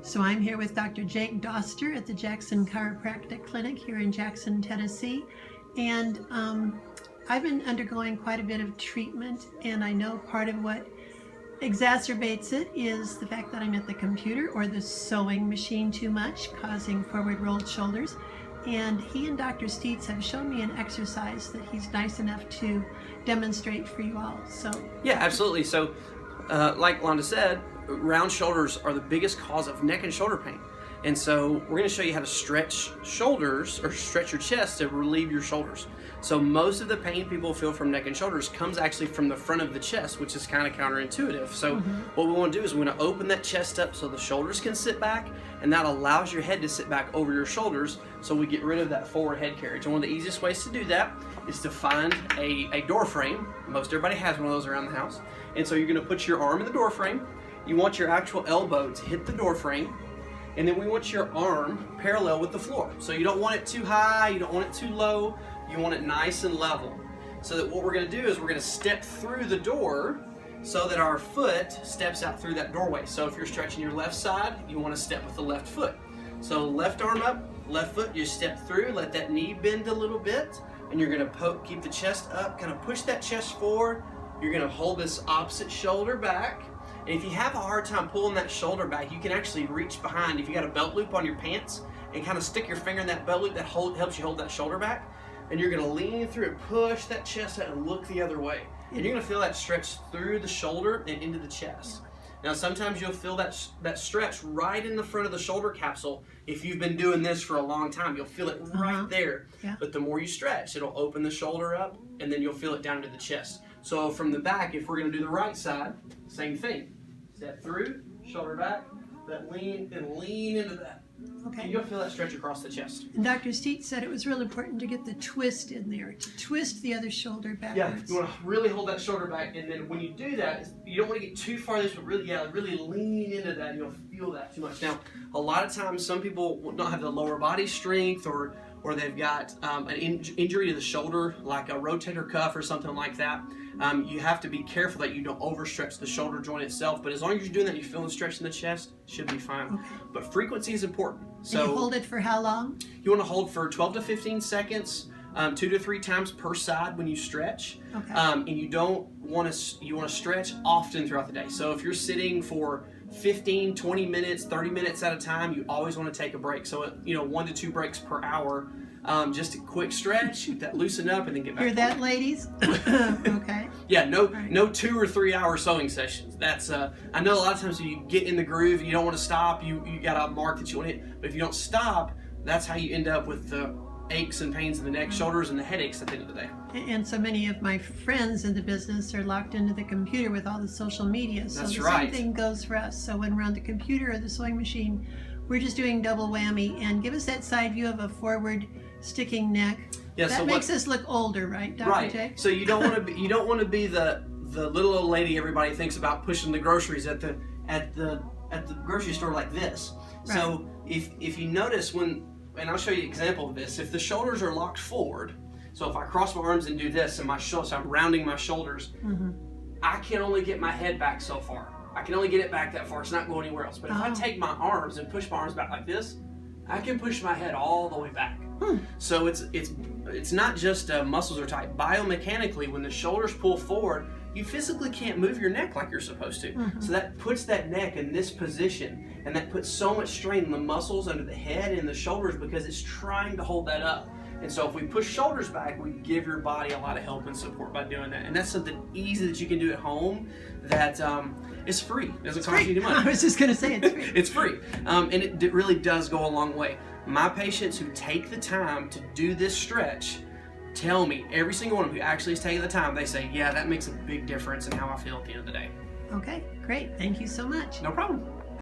So I'm here with Dr. Jake Doster at the Jackson Chiropractic Clinic here in Jackson, Tennessee. And I've been undergoing quite a bit of treatment, and I know part of what exacerbates it is the fact that I'm at the computer or the sewing machine too much, causing forward rolled shoulders. And he and Dr. Steitz have shown me an exercise that he's nice enough to demonstrate for you all. So yeah, absolutely. So like Londa said, round shoulders are the biggest cause of neck and shoulder pain. And so we're going to show you how to stretch shoulders or stretch your chest to relieve your shoulders. So most of the pain people feel from neck and shoulders comes actually from the front of the chest, which is kind of counterintuitive. So what we want to do is we want to open that chest up so the shoulders can sit back, and that allows your head to sit back over your shoulders, so we get rid of that forward head carriage. And one of the easiest ways to do that is to find a door frame. Most everybody has one of those around the house. And so you're going to put your arm in the door frame. You want your actual elbow to hit the door frame. And then we want your arm parallel with the floor. So you don't want it too high, you don't want it too low, you want it nice and level. So that what we're going to do is we're going to step through the door so that our foot steps out through that doorway. So if you're stretching your left side, you want to step with the left foot. So left arm up, left foot, you step through, let that knee bend a little bit, and you're going to keep the chest up, kind of push that chest forward. You're going to hold this opposite shoulder back. And if you have a hard time pulling that shoulder back, you can actually reach behind. If you got a belt loop on your pants and kind of stick your finger in that belt loop, that helps you hold that shoulder back. And you're going to lean through it, push that chest out and look the other way. And you're going to feel that stretch through the shoulder and into the chest. Now sometimes you'll feel that stretch right in the front of the shoulder capsule. If you've been doing this for a long time, you'll feel it right there. Yeah. But the more you stretch, it'll open the shoulder up, and then you'll feel it down into the chest. So from the back, if we're going to do the right side, same thing. Step through, shoulder back, that lean, and lean into that. Okay. And you'll feel that stretch across the chest. And Dr. Steitz said it was really important to get the twist in there, to twist the other shoulder backwards. Yeah, you want to really hold that shoulder back, and then when you do that, you don't want to get too far this, but really lean into that, and you'll feel that too much. Now, a lot of times, some people don't have the lower body strength, or they've got an injury to the shoulder, like a rotator cuff or something like that. You have to be careful that you don't overstretch the shoulder joint itself, but as long as you're doing that, you feel the stretch in the chest, should be fine. Okay. But frequency is important. So and you hold it for how long? You want to hold for 12 to 15 seconds, 2 to 3 times per side when you stretch. Okay. And you want to stretch often throughout the day. So if you're sitting for 15, 20 minutes, 30 minutes at a time, you always want to take a break. So 1 to 2 breaks per hour. Just a quick stretch, that loosen up, and then get back. Hear that, ladies? Okay. Yeah, no 2 or 3 hour sewing sessions. That's I know a lot of times when you get in the groove and you don't want to stop, you got a mark that you want to hit. But if you don't stop, that's how you end up with the aches and pains in the neck, shoulders, and the headaches at the end of the day. And so many of my friends in the business are locked into the computer with all the social media. So That's the right. same thing goes for us. So when we're on the computer or the sewing machine, we're just doing double whammy. And give us that side view of a forward sticking neck. Yeah, that makes us look older, right, Dr. Right. Jake? So you don't want to be the little old lady everybody thinks about pushing the groceries at the grocery store like this. Right. So if you notice and I'll show you an example of this. If the shoulders are locked forward, so if I cross my arms and do this, and so I'm rounding my shoulders, I can only get my head back so far. I can only get it back that far. It's not going anywhere else. But if I take my arms and push my arms back like this, I can push my head all the way back. So it's not just muscles are tight. Biomechanically, when the shoulders pull forward, you physically can't move your neck like you're supposed to. So that puts that neck in this position, and that puts so much strain on the muscles under the head and the shoulders because it's trying to hold that up. And so if we push shoulders back, we give your body a lot of help and support by doing that. And that's something easy that you can do at home that is free. It doesn't cost you any money. I was just going to say it's free. It's free. And it really does go a long way. My patients who take the time to do this stretch tell me, every single one of them who actually is taking the time, they say, yeah, that makes a big difference in how I feel at the end of the day. Okay, great. Thank you so much. No problem.